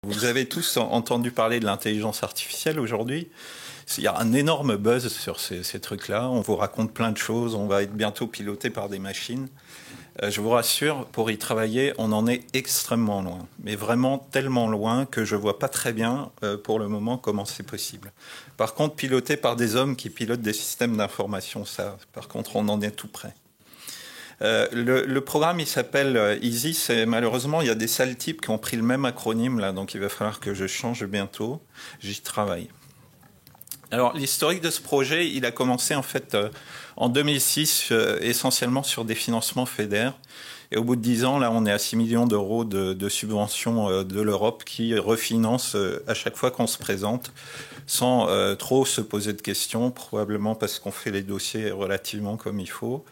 Vous avez tous entendu parler de l'intelligence artificielle aujourd'hui. Il y a un énorme buzz sur ces trucs-là. On vous raconte plein de choses. On va être bientôt piloté par des machines. Je vous rassure, pour y travailler, on en est extrêmement loin. Mais vraiment tellement loin que je ne vois pas très bien pour le moment comment c'est possible. Par contre, piloté par des hommes qui pilotent des systèmes d'information, ça, par contre, on en est tout près. Le programme, il s'appelle ISIS, et malheureusement, il y a des sales types qui ont pris le même acronyme, là, donc il va falloir que je change bientôt. J'y travaille. Alors, l'historique de ce projet, il a commencé en fait en 2006, essentiellement sur des financements FEDER. Et au bout de 10 ans, là, on est à 6 millions d'euros de subventions de l'Europe qui refinance à chaque fois qu'on se présente, sans trop se poser de questions, probablement parce qu'on fait les dossiers relativement comme il faut.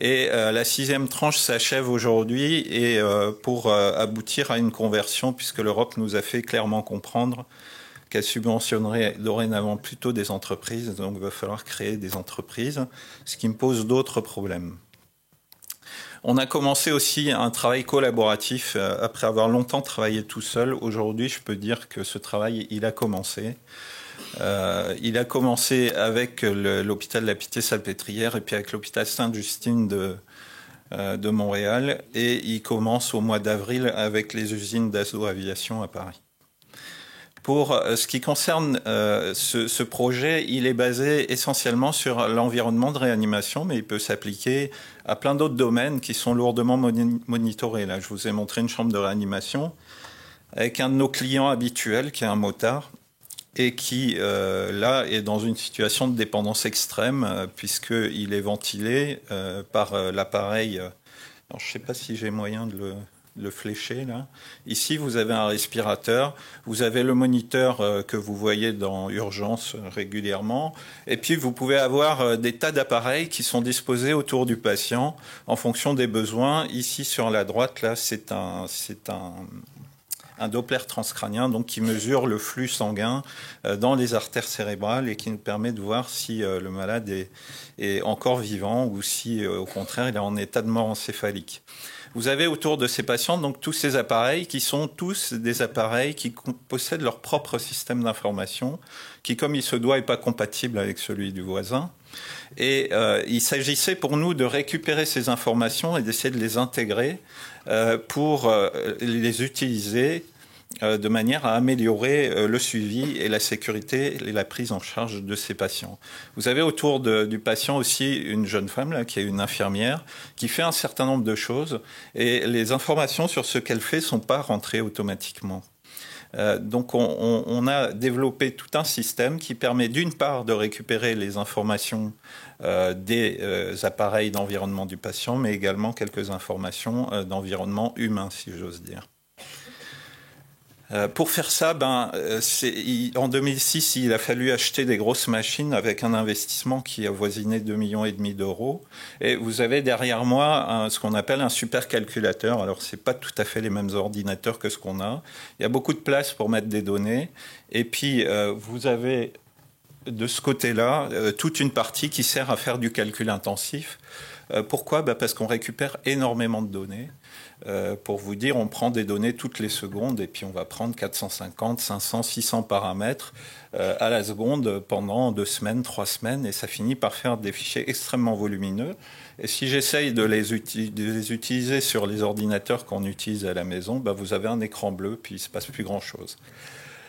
Et la 6e tranche s'achève aujourd'hui et pour aboutir à une conversion, puisque l'Europe nous a fait clairement comprendre qu'elle subventionnerait dorénavant plutôt des entreprises, donc il va falloir créer des entreprises, ce qui me pose d'autres problèmes. On a commencé aussi un travail collaboratif après avoir longtemps travaillé tout seul. Aujourd'hui, je peux dire que ce travail, il a commencé. Il a commencé avec l'hôpital de la Pitié-Salpêtrière et puis avec l'hôpital Sainte-Justine de Montréal. Et il commence au mois d'avril avec les usines d'Assaut Aviation à Paris. Pour ce qui concerne ce projet, il est basé essentiellement sur l'environnement de réanimation, mais il peut s'appliquer à plein d'autres domaines qui sont lourdement monitorés. Là, je vous ai montré une chambre de réanimation avec un de nos clients habituels, qui est un motard, et qui, là, est dans une situation de dépendance extrême, puisqu'il est ventilé par l'appareil. Alors, je ne sais pas si j'ai moyen de le flécher, là. Ici, vous avez un respirateur, vous avez le moniteur que vous voyez dans Urgence régulièrement, et puis vous pouvez avoir des tas d'appareils qui sont disposés autour du patient en fonction des besoins. Ici, sur la droite, là, c'est un Doppler transcrânien, donc qui mesure le flux sanguin dans les artères cérébrales et qui nous permet de voir si le malade est encore vivant ou si, au contraire, il est en état de mort encéphalique. Vous avez autour de ces patients donc tous ces appareils qui sont tous des appareils qui possèdent leur propre système d'information, qui, comme il se doit, n'est pas compatible avec celui du voisin. Et il s'agissait pour nous de récupérer ces informations et d'essayer de les intégrer pour les utiliser de manière à améliorer le suivi et la sécurité et la prise en charge de ces patients. Vous avez autour du patient aussi une jeune femme là, qui est une infirmière, qui fait un certain nombre de choses et les informations sur ce qu'elle fait ne sont pas rentrées automatiquement. Donc on a développé tout un système qui permet d'une part de récupérer les informations des appareils d'environnement du patient, mais également quelques informations d'environnement humain, si j'ose dire. Pour faire ça, en 2006, il a fallu acheter des grosses machines avec un investissement qui avoisinait 2,5 millions d'euros. Et vous avez derrière moi ce qu'on appelle un supercalculateur. Alors, c'est pas tout à fait les mêmes ordinateurs que ce qu'on a. Il y a beaucoup de place pour mettre des données. Et puis, vous avez de ce côté-là toute une partie qui sert à faire du calcul intensif. Pourquoi ? Parce qu'on récupère énormément de données. Pour vous dire, on prend des données toutes les secondes et puis on va prendre 450, 500, 600 paramètres à la seconde pendant 2 semaines, 3 semaines et ça finit par faire des fichiers extrêmement volumineux. Et si j'essaye de les utiliser sur les ordinateurs qu'on utilise à la maison, vous avez un écran bleu puis il ne se passe plus grand-chose.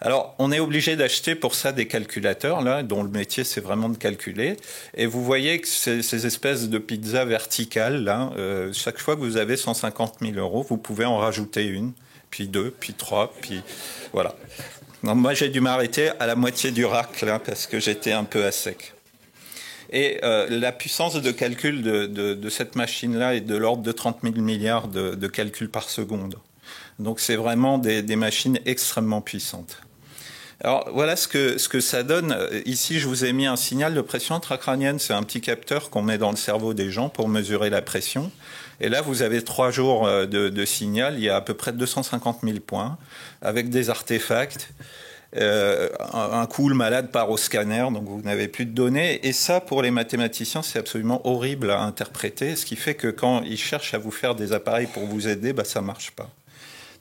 Alors, on est obligé d'acheter pour ça des calculateurs, là, dont le métier, c'est vraiment de calculer. Et vous voyez que ces espèces de pizzas verticales, là, chaque fois que vous avez 150 000 euros, vous pouvez en rajouter une, puis 2, puis 3, puis voilà. Donc, moi, j'ai dû m'arrêter à la moitié du rack, là, parce que j'étais un peu à sec. Et la puissance de calcul de cette machine-là est de l'ordre de 30 000 milliards de calculs par seconde. Donc, c'est vraiment des machines extrêmement puissantes. Alors voilà ce que ça donne. Ici, je vous ai mis un signal de pression intracrânienne. C'est un petit capteur qu'on met dans le cerveau des gens pour mesurer la pression. Et là, vous avez 3 jours de signal. Il y a à peu près 250 000 points avec des artefacts. Un coup, le malade part au scanner, donc vous n'avez plus de données. Et ça, pour les mathématiciens, c'est absolument horrible à interpréter. Ce qui fait que quand ils cherchent à vous faire des appareils pour vous aider, ça ne marche pas.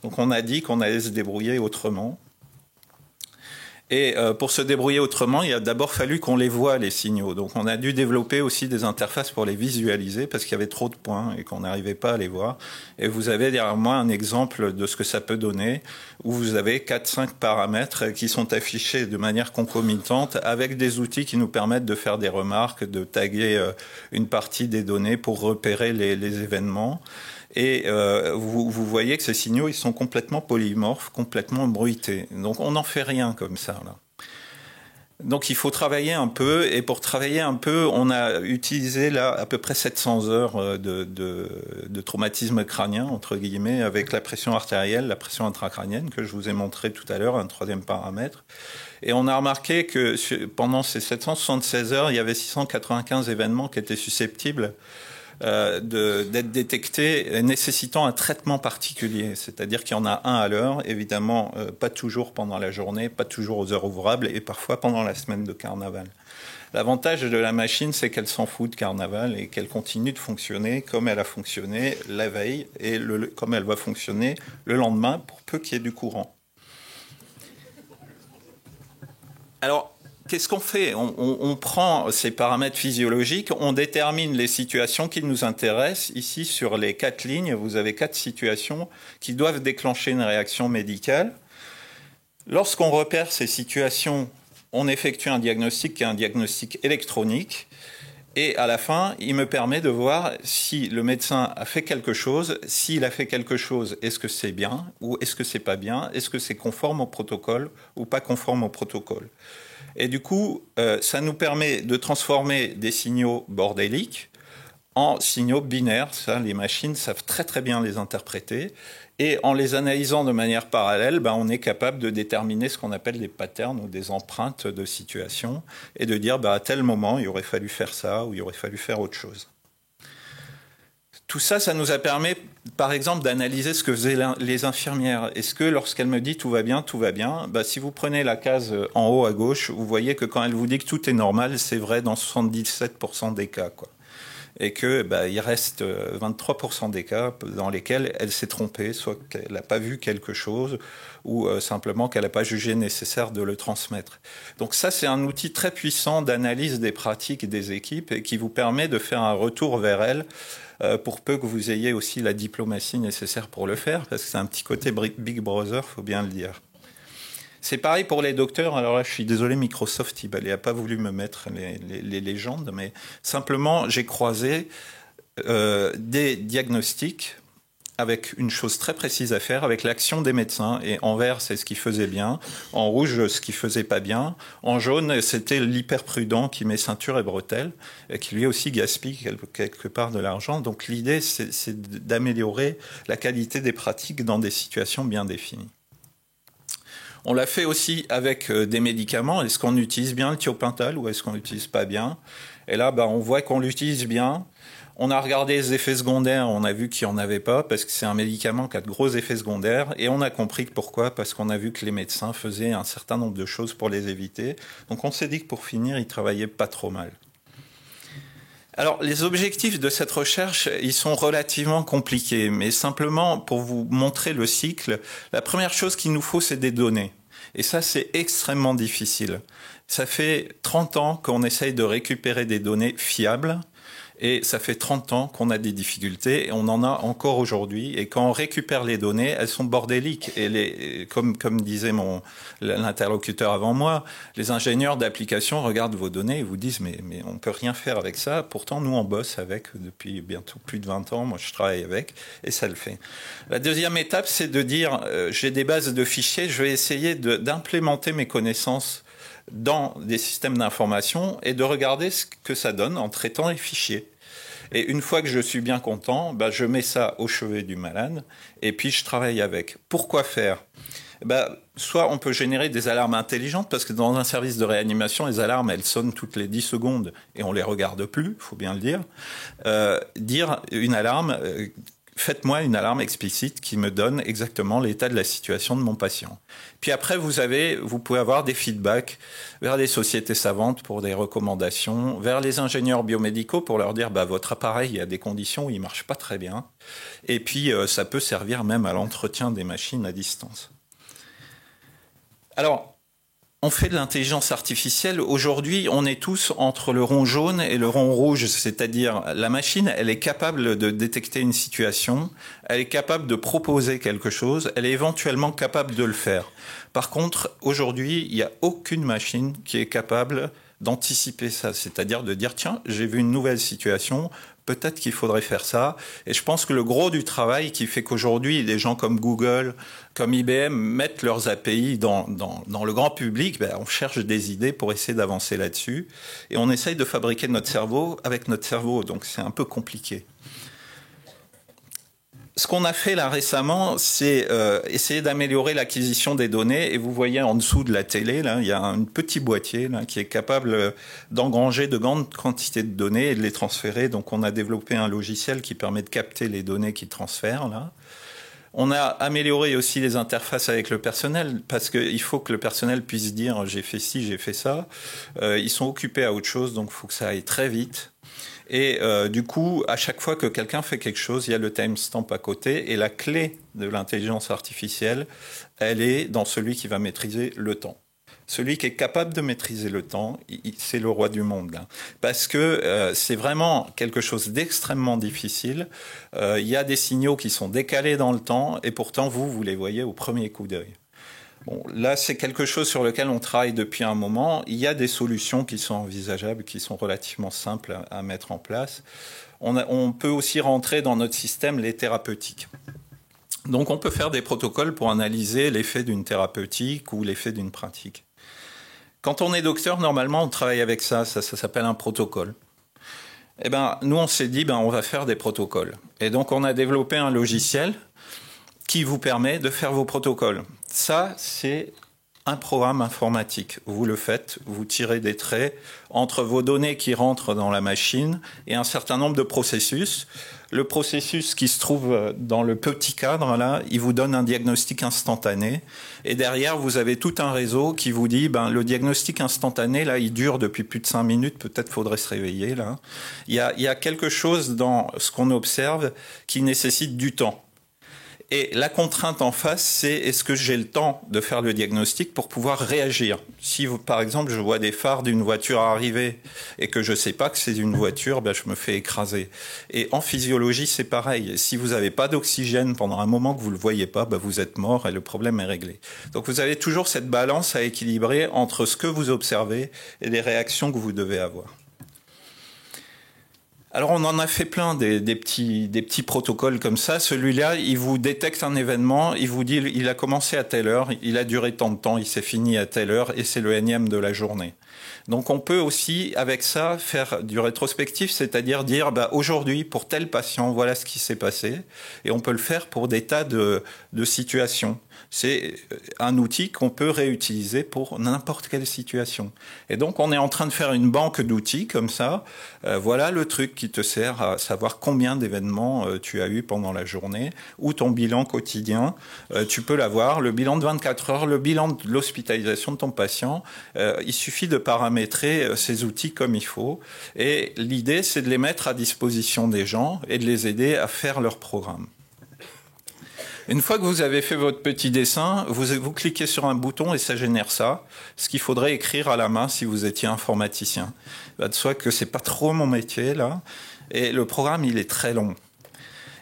Donc on a dit qu'on allait se débrouiller autrement. Et pour se débrouiller autrement, il a d'abord fallu qu'on les voie, les signaux. Donc on a dû développer aussi des interfaces pour les visualiser parce qu'il y avait trop de points et qu'on n'arrivait pas à les voir. Et vous avez derrière moi un exemple de ce que ça peut donner, où vous avez 4-5 paramètres qui sont affichés de manière concomitante avec des outils qui nous permettent de faire des remarques, de taguer une partie des données pour repérer les événements. Et vous voyez que ces signaux, ils sont complètement polymorphes, complètement bruités. Donc on n'en fait rien comme ça, là. Donc il faut travailler un peu, et pour travailler un peu, on a utilisé là à peu près 700 heures de traumatisme crânien, entre guillemets, avec la pression artérielle, la pression intracrânienne, que je vous ai montré tout à l'heure, un troisième paramètre. Et on a remarqué que pendant ces 776 heures, il y avait 695 événements qui étaient susceptibles d'être détectés, nécessitant un traitement particulier. C'est-à-dire qu'il y en a un à l'heure, évidemment, pas toujours pendant la journée, pas toujours aux heures ouvrables, et parfois pendant la semaine de carnaval. L'avantage de la machine, c'est qu'elle s'en fout de carnaval et qu'elle continue de fonctionner comme elle a fonctionné la veille et comme elle va fonctionner le lendemain, pour peu qu'il y ait du courant. Alors, qu'est-ce qu'on fait ? On prend ces paramètres physiologiques, on détermine les situations qui nous intéressent. Ici, sur les 4 lignes, vous avez 4 situations qui doivent déclencher une réaction médicale. Lorsqu'on repère ces situations, on effectue un diagnostic qui est un diagnostic électronique. Et à la fin, il me permet de voir si le médecin a fait quelque chose. S'il a fait quelque chose, est-ce que c'est bien ou est-ce que c'est pas bien ? Est-ce que c'est conforme au protocole ou pas conforme au protocole ? Et du coup, ça nous permet de transformer des signaux bordéliques en signaux binaires. Ça, les machines savent très très bien les interpréter. Et en les analysant de manière parallèle, on est capable de déterminer ce qu'on appelle des patterns ou des empreintes de situation et de dire à tel moment, il aurait fallu faire ça ou il aurait fallu faire autre chose. Tout ça, ça nous a permis, par exemple, d'analyser ce que faisaient les infirmières. Est-ce que lorsqu'elle me dit tout va bien, si vous prenez la case en haut à gauche, vous voyez que quand elle vous dit que tout est normal, c'est vrai dans 77% des cas, quoi. Et que il reste 23% des cas dans lesquels elle s'est trompée, soit qu'elle n'a pas vu quelque chose ou simplement qu'elle n'a pas jugé nécessaire de le transmettre. Donc ça, c'est un outil très puissant d'analyse des pratiques des équipes et qui vous permet de faire un retour vers elles pour peu que vous ayez aussi la diplomatie nécessaire pour le faire, parce que c'est un petit côté Big Brother, faut bien le dire. C'est pareil pour les docteurs. Alors là, je suis désolé, Microsoft, il n'a pas voulu me mettre les légendes, mais simplement, j'ai croisé des diagnostics avec une chose très précise à faire, avec l'action des médecins. Et en vert, c'est ce qui faisait bien. En rouge, ce qui faisait pas bien. En jaune, c'était l'hyper-prudent qui met ceinture et bretelles, et qui lui aussi gaspille quelque part de l'argent. Donc l'idée, c'est d'améliorer la qualité des pratiques dans des situations bien définies. On l'a fait aussi avec des médicaments. Est-ce qu'on utilise bien le thiopental ou est-ce qu'on l'utilise pas bien ? Et là, on voit qu'on l'utilise bien. On a regardé les effets secondaires, on a vu qu'il n'y en avait pas, parce que c'est un médicament qui a de gros effets secondaires, et on a compris pourquoi, parce qu'on a vu que les médecins faisaient un certain nombre de choses pour les éviter. Donc on s'est dit que pour finir, ils travaillaient pas trop mal. Alors, les objectifs de cette recherche, ils sont relativement compliqués, mais simplement pour vous montrer le cycle, la première chose qu'il nous faut, c'est des données. Et ça, c'est extrêmement difficile. Ça fait 30 ans qu'on essaye de récupérer des données fiables, et ça fait 30 ans qu'on a des difficultés, et on en a encore aujourd'hui. Et quand on récupère les données, elles sont bordéliques. Et comme disait l'interlocuteur avant moi, les ingénieurs d'application regardent vos données et vous disent mais on peut rien faire avec ça. Pourtant, nous, on bosse avec depuis bientôt plus de 20 ans. Moi, je travaille avec, et ça le fait. La deuxième étape, c'est de dire j'ai des bases de fichiers, je vais essayer d'implémenter mes connaissances dans des systèmes d'information et de regarder ce que ça donne en traitant les fichiers. Et une fois que je suis bien content, je mets ça au chevet du malade et puis je travaille avec. Pourquoi faire ? Soit on peut générer des alarmes intelligentes, parce que dans un service de réanimation, les alarmes, elles sonnent toutes les 10 secondes et on les regarde plus, il faut bien le dire. Dire une alarme, faites-moi une alarme explicite qui me donne exactement l'état de la situation de mon patient. Puis après, vous pouvez avoir des feedbacks vers les sociétés savantes pour des recommandations, vers les ingénieurs biomédicaux pour leur dire votre appareil, il y a des conditions où il marche pas très bien. Et puis, ça peut servir même à l'entretien des machines à distance. Alors, on fait de l'intelligence artificielle. Aujourd'hui, on est tous entre le rond jaune et le rond rouge, c'est-à-dire la machine, elle est capable de détecter une situation, elle est capable de proposer quelque chose, elle est éventuellement capable de le faire. Par contre, aujourd'hui, il n'y a aucune machine qui est capable d'anticiper ça, c'est-à-dire de dire tiens, j'ai vu une nouvelle situation, peut-être qu'il faudrait faire ça. Et je pense que le gros du travail qui fait qu'aujourd'hui, des gens comme Google, comme IBM mettent leurs API dans le grand public, on cherche des idées pour essayer d'avancer là-dessus. Et on essaye de fabriquer notre cerveau avec notre cerveau, donc c'est un peu compliqué. Ce qu'on a fait là récemment, c'est essayer d'améliorer l'acquisition des données. Et vous voyez en dessous de la télé, là, il y a un petit boîtier là, qui est capable d'engranger de grandes quantités de données et de les transférer. Donc on a développé un logiciel qui permet de capter les données qui transfèrent là. On a amélioré aussi les interfaces avec le personnel parce qu'il faut que le personnel puisse dire j'ai fait ci, j'ai fait ça. Ils sont occupés à autre chose, donc il faut que ça aille très vite. Et du coup, à chaque fois que quelqu'un fait quelque chose, il y a le timestamp à côté. Et la clé de l'intelligence artificielle, elle est dans celui qui va maîtriser le temps. Celui qui est capable de maîtriser le temps, c'est le roi du monde. Là. Parce que c'est vraiment quelque chose d'extrêmement difficile. Il y a des signaux qui sont décalés dans le temps et pourtant, vous les voyez au premier coup d'œil. Bon, là, c'est quelque chose sur lequel on travaille depuis un moment. Il y a des solutions qui sont envisageables, qui sont relativement simples à mettre en place. On peut aussi rentrer dans notre système les thérapeutiques. Donc, on peut faire des protocoles pour analyser l'effet d'une thérapeutique ou l'effet d'une pratique. Quand on est docteur, normalement, on travaille avec ça s'appelle un protocole. Eh ben, nous, on s'est dit, on va faire des protocoles. Et donc, on a développé un logiciel qui vous permet de faire vos protocoles. Ça, c'est un programme informatique. Vous le faites, vous tirez des traits entre vos données qui rentrent dans la machine et un certain nombre de processus. Le processus qui se trouve dans le petit cadre, là, il vous donne un diagnostic instantané. Et derrière, vous avez tout un réseau qui vous dit, le diagnostic instantané, là, il dure depuis plus de 5 minutes, peut-être faudrait se réveiller, là. Il y a quelque chose dans ce qu'on observe qui nécessite du temps. Et la contrainte en face, c'est est-ce que j'ai le temps de faire le diagnostic pour pouvoir réagir? Si, par exemple, je vois des phares d'une voiture arriver et que je ne sais pas que c'est une voiture, je me fais écraser. Et en physiologie, c'est pareil. Si vous n'avez pas d'oxygène pendant un moment que vous ne le voyez pas, vous êtes mort et le problème est réglé. Donc vous avez toujours cette balance à équilibrer entre ce que vous observez et les réactions que vous devez avoir. Alors on en a fait plein des petits protocoles comme ça. Celui-là, il vous détecte un événement, il vous dit il a commencé à telle heure, il a duré tant de temps, il s'est fini à telle heure et c'est le énième de la journée. Donc on peut aussi avec ça faire du rétrospectif, c'est-à-dire dire aujourd'hui pour tel patient voilà ce qui s'est passé et on peut le faire pour des tas de situations. C'est un outil qu'on peut réutiliser pour n'importe quelle situation. Et donc, on est en train de faire une banque d'outils comme ça. Voilà le truc qui te sert à savoir combien d'événements tu as eu pendant la journée ou ton bilan quotidien. Tu peux l'avoir, le bilan de 24 heures, le bilan de l'hospitalisation de ton patient. Il suffit de paramétrer ces outils comme il faut. Et l'idée, c'est de les mettre à disposition des gens et de les aider à faire leur programme. Une fois que vous avez fait votre petit dessin, vous cliquez sur un bouton et ça génère ça. Ce qu'il faudrait écrire à la main si vous étiez informaticien. De soi que c'est pas trop mon métier là. Et le programme, il est très long.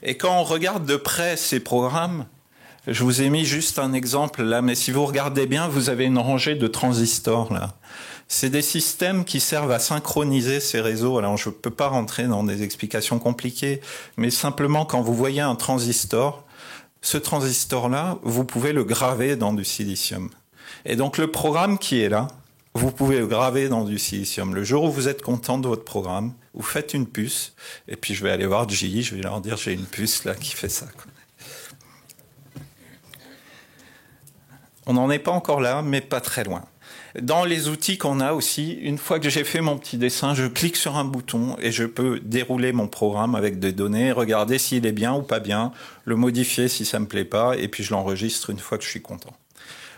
Et quand on regarde de près ces programmes, je vous ai mis juste un exemple là, mais si vous regardez bien, vous avez une rangée de transistors là. C'est des systèmes qui servent à synchroniser ces réseaux. Alors, je ne peux pas rentrer dans des explications compliquées, mais simplement quand vous voyez un transistor, ce transistor-là, vous pouvez le graver dans du silicium. Et donc, le programme qui est là, vous pouvez le graver dans du silicium. Le jour où vous êtes content de votre programme, vous faites une puce, et puis je vais aller voir GE, je vais leur dire j'ai une puce là qui fait ça. On n'en est pas encore là, mais pas très loin. Dans les outils qu'on a aussi, une fois que j'ai fait mon petit dessin, je clique sur un bouton et je peux dérouler mon programme avec des données, regarder s'il est bien ou pas bien, le modifier si ça me plaît pas, et puis je l'enregistre une fois que je suis content.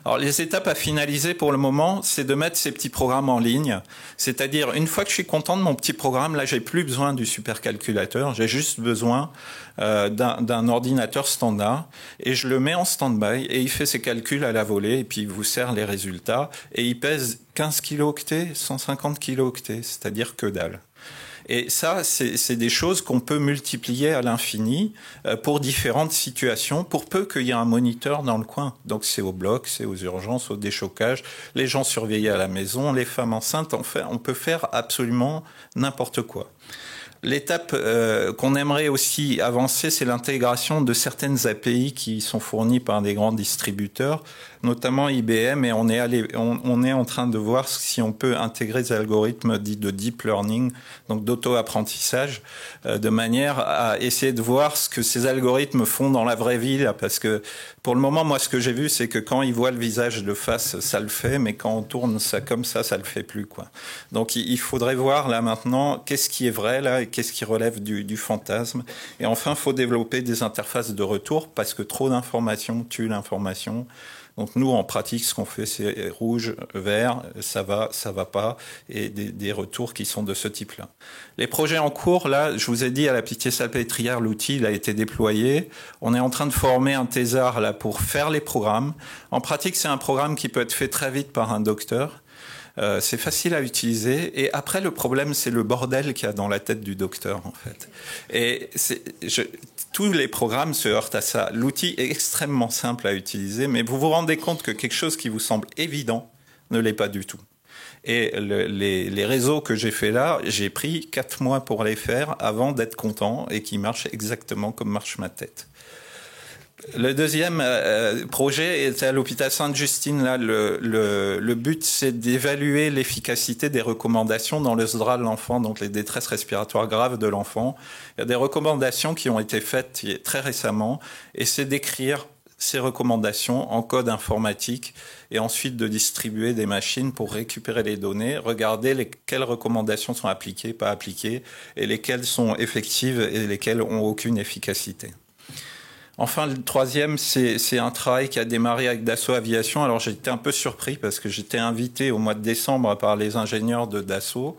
Alors les étapes à finaliser pour le moment, c'est de mettre ces petits programmes en ligne. C'est-à-dire, une fois que je suis content de mon petit programme, là j'ai plus besoin du supercalculateur, j'ai juste besoin d'un ordinateur standard et je le mets en stand-by et il fait ses calculs à la volée et puis il vous sert les résultats et il pèse 15 kilooctets, 150 kilooctets, c'est-à-dire que dalle. Et ça, c'est des choses qu'on peut multiplier à l'infini pour différentes situations, pour peu qu'il y ait un moniteur dans le coin. Donc c'est au bloc, c'est aux urgences, au déchocage, les gens surveillés à la maison, les femmes enceintes, on peut faire absolument n'importe quoi. L'étape qu'on aimerait aussi avancer, c'est l'intégration de certaines API qui sont fournies par des grands distributeurs, notamment IBM, et on est en train de voir si on peut intégrer des algorithmes dits de deep learning, donc d'auto-apprentissage, de manière à essayer de voir ce que ces algorithmes font dans la vraie vie, là, parce que pour le moment, moi, ce que j'ai vu, c'est que quand ils voient le visage de face, ça le fait, mais quand on tourne ça comme ça le fait plus, quoi. Donc, il faudrait voir, là, maintenant, qu'est-ce qui est vrai, là, et qu'est-ce qui relève du fantasme. Et enfin, il faut développer des interfaces de retour, parce que trop d'informations tue l'information. Donc nous, en pratique, ce qu'on fait, c'est rouge, vert, ça va pas, et des retours qui sont de ce type-là. Les projets en cours, là, je vous ai dit, à la Pitié-Salpêtrière, l'outil il a été déployé. On est en train de former un thésard là pour faire les programmes. En pratique, c'est un programme qui peut être fait très vite par un docteur. C'est facile à utiliser. Et après, le problème, c'est le bordel qu'il y a dans la tête du docteur, en fait. Et tous les programmes se heurtent à ça. L'outil est extrêmement simple à utiliser, mais vous vous rendez compte que quelque chose qui vous semble évident ne l'est pas du tout. Et les réseaux que j'ai fait là, j'ai pris 4 mois pour les faire avant d'être content et qui marchent exactement comme marche ma tête. Le deuxième projet est à l'hôpital Sainte-Justine. Là, le but, c'est d'évaluer l'efficacité des recommandations dans le SDRA de l'enfant, donc les détresses respiratoires graves de l'enfant. Il y a des recommandations qui ont été faites très récemment, et c'est d'écrire ces recommandations en code informatique et ensuite de distribuer des machines pour récupérer les données, regarder lesquelles recommandations sont appliquées, pas appliquées, et lesquelles sont effectives et lesquelles ont aucune efficacité. Enfin, le troisième, c'est un travail qui a démarré avec Dassault Aviation. Alors, j'étais un peu surpris parce que j'étais invité au mois de décembre par les ingénieurs de Dassault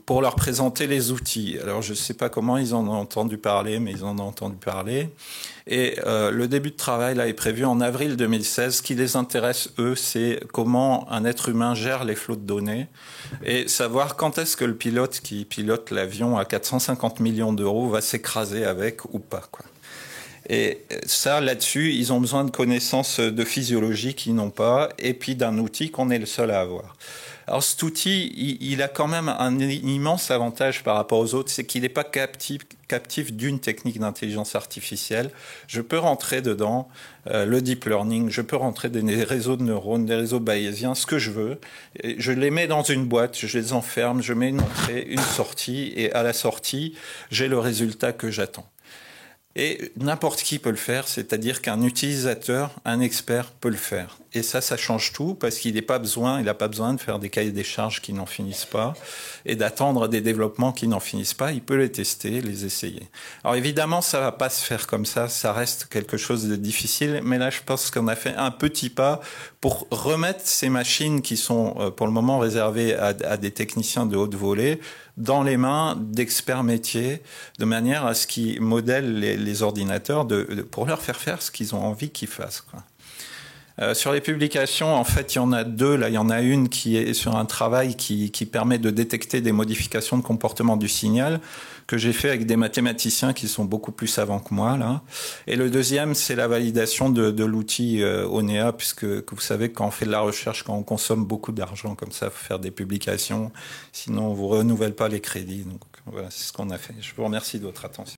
pour leur présenter les outils. Alors, je ne sais pas comment ils en ont entendu parler, mais ils en ont entendu parler. Et le début de travail là est prévu en avril 2016. Ce qui les intéresse, eux, c'est comment un être humain gère les flots de données et savoir quand est-ce que le pilote qui pilote l'avion à 450 millions d'euros va s'écraser avec ou pas, quoi. Et ça, là-dessus, ils ont besoin de connaissances de physiologie qu'ils n'ont pas, et puis d'un outil qu'on est le seul à avoir. Alors cet outil, il a quand même un immense avantage par rapport aux autres, c'est qu'il n'est pas captif d'une technique d'intelligence artificielle. Je peux rentrer dedans le deep learning, je peux rentrer des réseaux de neurones, des réseaux bayésiens, ce que je veux. Et je les mets dans une boîte, je les enferme, je mets une entrée, une sortie, et à la sortie, j'ai le résultat que j'attends. Et n'importe qui peut le faire, c'est-à-dire qu'un utilisateur, un expert peut le faire. Et ça change tout parce qu'il n'a pas besoin de faire des cahiers des charges qui n'en finissent pas et d'attendre des développements qui n'en finissent pas. Il peut les tester, les essayer. Alors évidemment, ça va pas se faire comme ça reste quelque chose de difficile. Mais là, je pense qu'on a fait un petit pas pour remettre ces machines qui sont pour le moment réservées à des techniciens de haute volée dans les mains d'experts métiers, de manière à ce qu'ils modèlent les ordinateurs pour leur faire ce qu'ils ont envie qu'ils fassent, quoi. Sur les publications, en fait, il y en a deux. Là, il y en a une qui est sur un travail qui permet de détecter des modifications de comportement du signal que j'ai fait avec des mathématiciens qui sont beaucoup plus savants que moi, là. Et le deuxième, c'est la validation de l'outil ONEA, puisque vous savez, quand on fait de la recherche, quand on consomme beaucoup d'argent comme ça, il faut faire des publications. Sinon, on vous renouvelle pas les crédits. Donc, voilà, c'est ce qu'on a fait. Je vous remercie de votre attention.